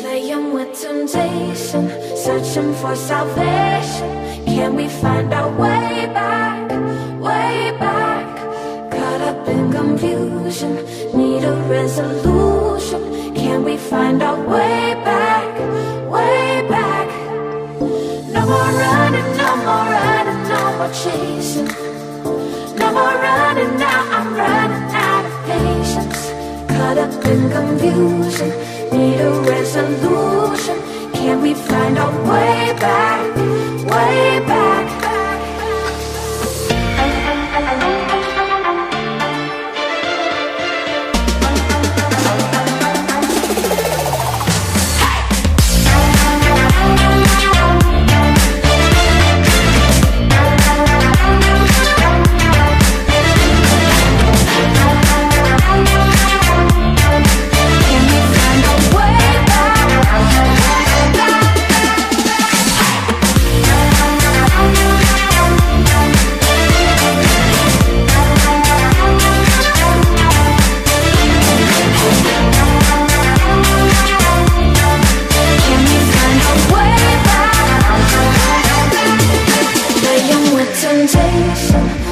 Playing with temptation, searching for salvation. Can we find our way back, way back? Caught up in confusion, need a resolution. Can we find our way back, way back? No more running, no more running, no more chasing. No more running now, I'm running out of patience. Caught up in confusion, need a resolution. Can we find our way back, way back?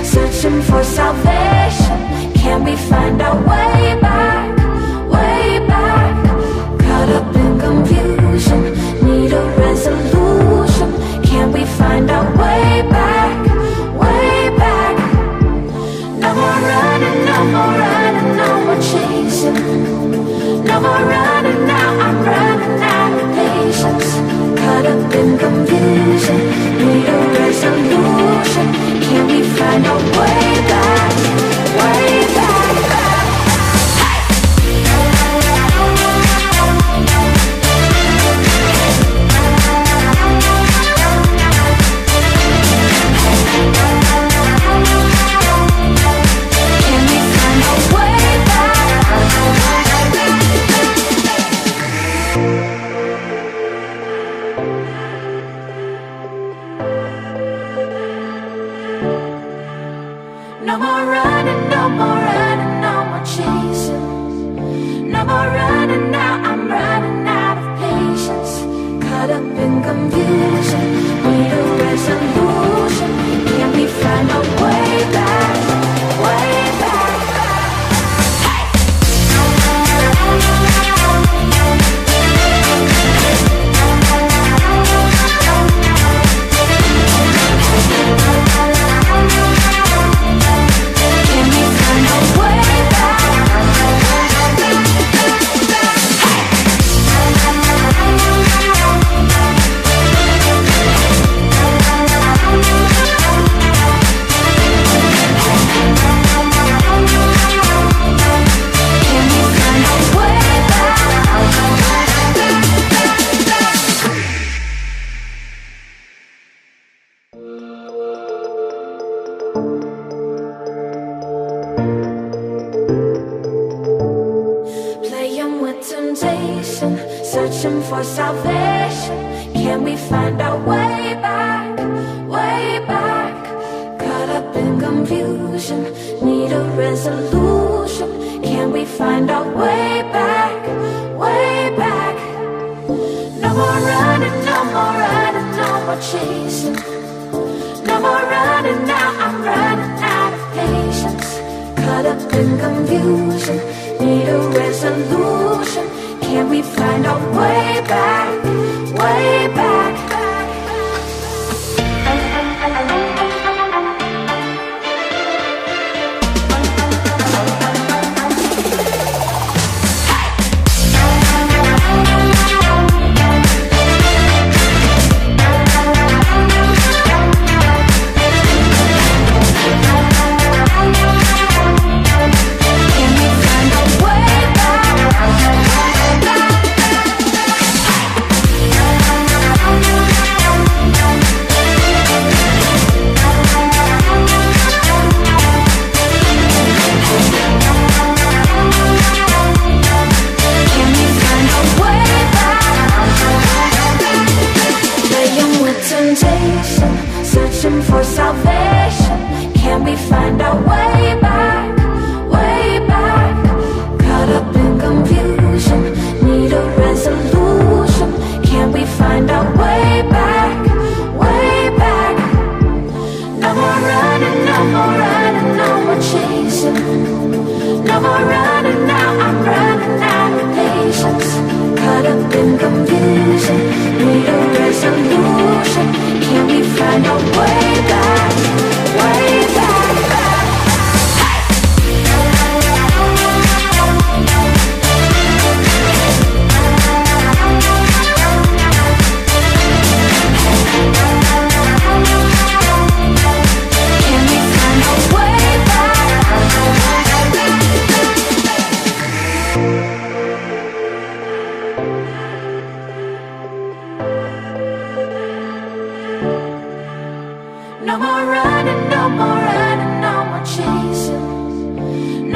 Searching for salvation. Can we find our way back, way back? Caught up in confusion, need a resolution. Can we find our way back, way back? No more running, no more running, no more chasing. No more running now, I'm running out of patience. Caught up in confusion, need a resolution. Can we find our way back, way back? Can we find our way No more running, no more running, no more chasing. No more running now, I'm running out of patience. Caught up in confusion, need a resolution. Can we find our way back, way back? Temptation, searching for salvation. Can we find our way back, way back? Caught up in confusion, need a resolution. Can we find our way back, way back? No more running, no more running, no more chasing. No more running now, I'm running out of patience. Caught up in confusion, need a resolution. Can we find our way back, way back? Can we find our way back?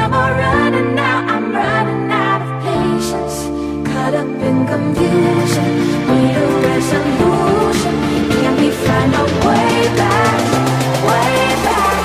No more running now, I'm running out of patience. Caught up in confusion, need a resolution. Can we find our way back, way back?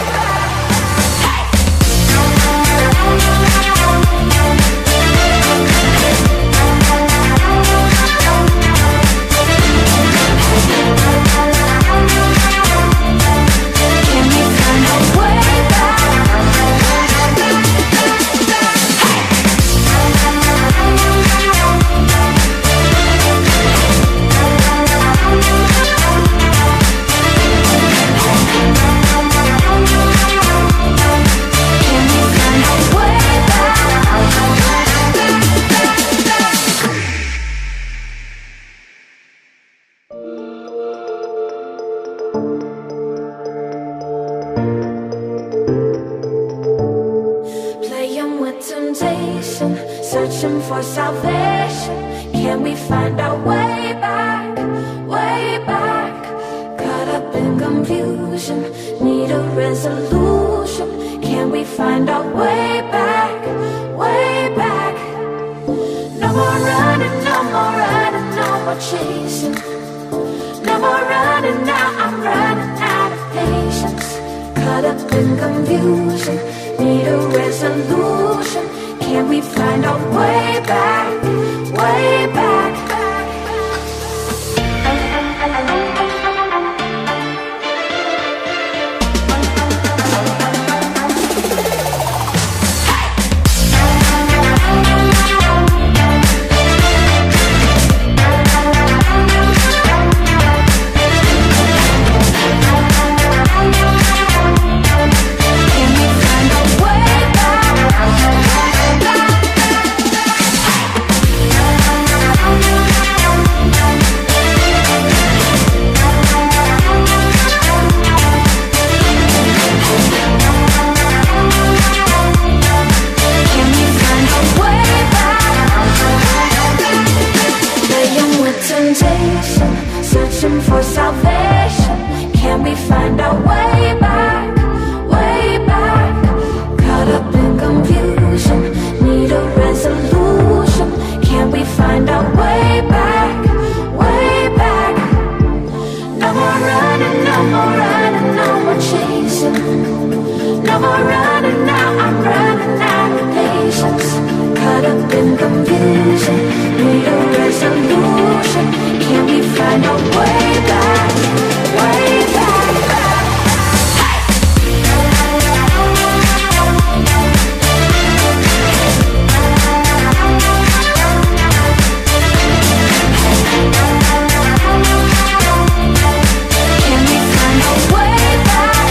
Temptation, searching for salvation. Can we find our way back, way back? Caught up in confusion, need a resolution. Can we find our way back, way back? No more running, no more running, no more chasing. No more running now, I'm running out of patience. Caught up in confusion, need a resolution. Can we find our way back, way back? Searching for salvation. Can we find our way back, way back? Caught up in confusion, need a resolution. Can we find our way back, way back? No more running, no more running, no more chasing. No more running now, I'm running out of patience. Caught up in confusion, need a resolution. Can we find our way back, way back? Can we find our way back?